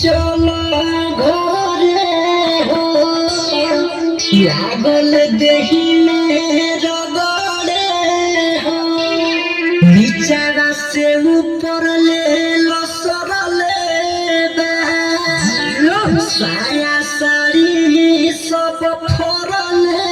चलो घरे हो लागल देही में रगड़े हो नीचा से ऊपर ले लसरले साया साड़ी सब फरले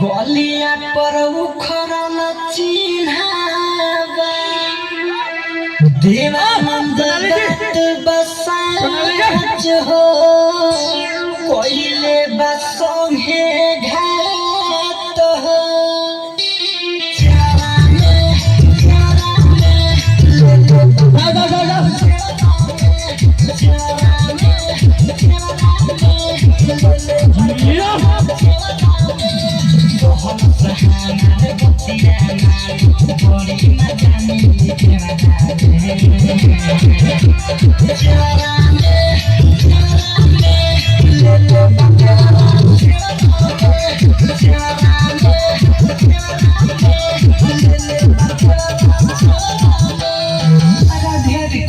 गलिया पर उखड़ल चिन्हावा देवानंद दत्त बसाच हो कोइले बसंगे घात हो I'm